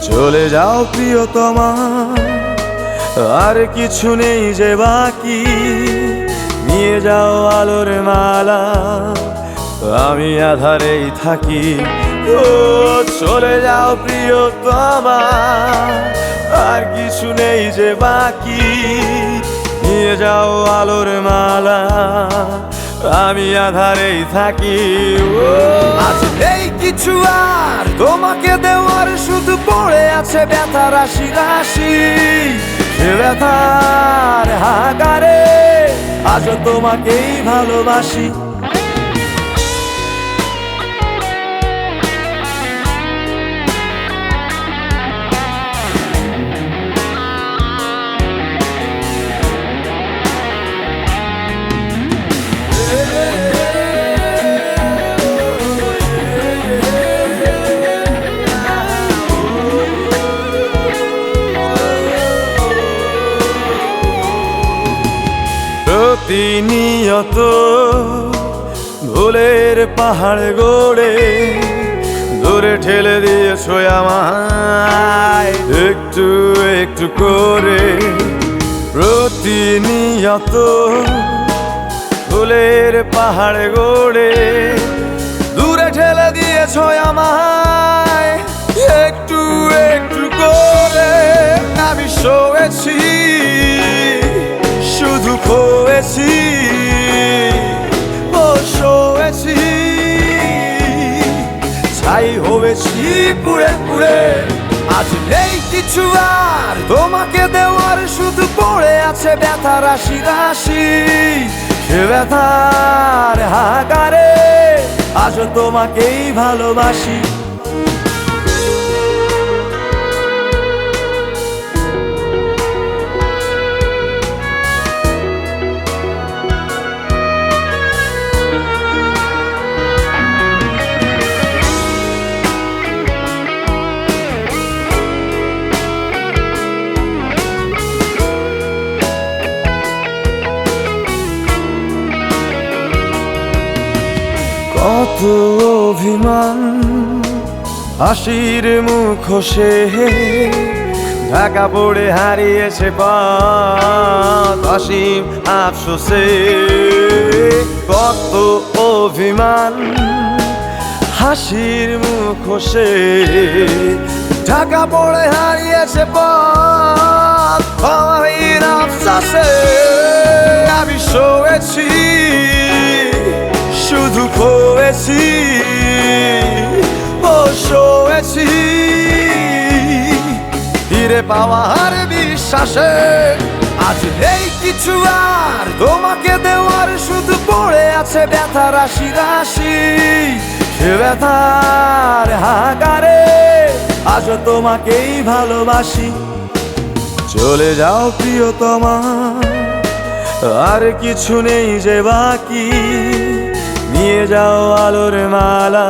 চলে যাও প্রিয়তমা, আর কিছু নেই যে বাকি। নিয়ে যাও আলোর মালা, আমি আধারেই থাকি। ও চলে যাও প্রিয়তমা, আর কিছু নেই যে বাকি। নিয়ে যাও আলোর মালা, আমি আধারেই থাকি। আজ নেই কিছু আর তোমাকে দেওয়ার, শুধু পড়ে আছে ব্যথা রাশি রাশি। সে ব্যথার হাহাকারে আজও তোমাকেই ভালোবাসি। প্রতিনিয়ত ভুলের পাহাড় গড়ে দূরে ঠেলে দিয়েছো আমায় একটু একটু করে। প্রতিনিয়ত ভুলের পাহাড় গড়ে দূরে ঠেলে দিয়েছো আমায় একটু একটু করে। আমি সয়েছি, শুধু খোয়েছি, ও সয়েছি, ছাই হয়েছি পুড়ে পুড়ে। আজ নেই কিছু আর তোমাকে দেওয়ার, শুধু পড়ে আছে ব্যথা রাশি রাশি। সে ব্যথার হাহাকারে আজও তোমাকেই ভালোবাসি। কত অভিমান হাসির মুখোশে ঢাকা পড়ে হারিয়েছে পথ অসীম আফসোসে। কত অভিমান হাসির মুখোশে ঢাকা পড়ে হারিয়েছে পথ অসীম আফসোসে। আমি সয়েছি, শুধু খোয়েছি, ও সয়েছি, ফিরে পাওয়ার বিশ্বাসে। আজ নেই কিছু আর তোমাকে দেওয়ার, শুধু পড়ে আছে ব্যথা রাশি রাশি। সে ব্যথার হাহাকারে আজও তোমাকেই ভালোবাসি। চলে যাও প্রিয়তমা, আর কিছু নেই যে বাকি। নিয়ে যাও আলোর মালা,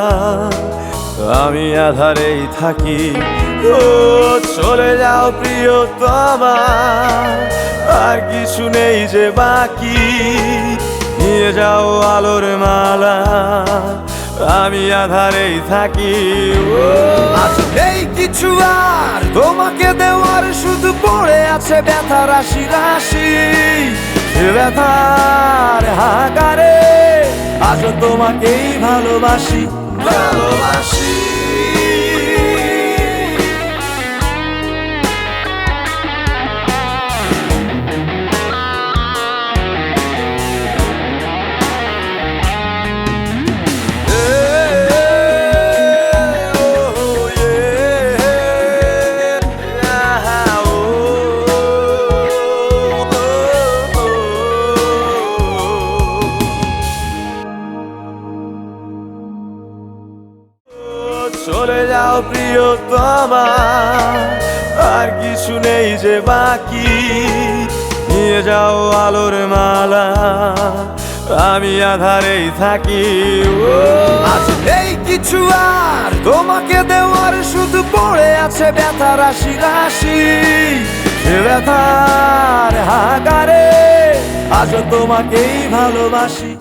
আমি আধারেই থাকি। ও চলে যাও প্রিয়তমা, আর কিছু নেই যে বাকি। নিয়ে যাও আলোর মালা, আমি আধারেই থাকি। আজ নেই কিছু আর তোমাকে দেওয়ার, শুধু পড়ে আছে ব্যথা রাশি রাশি। সে ব্যথার হাহাকারে আজও তোমাকেই ভালোবাসি ভালোবাসি। আর কিছু নেই যে বাকি, নিয়ে যাও আলোর মালা, আমি আধারেই থাকি। আজ নেই কিছু আর তোমাকে দেওয়ার, শুধু পড়ে আছে ব্যথা রাশি রাশি। সে ব্যথার হাহাকারে আজ তোমাকেই ভালোবাসি।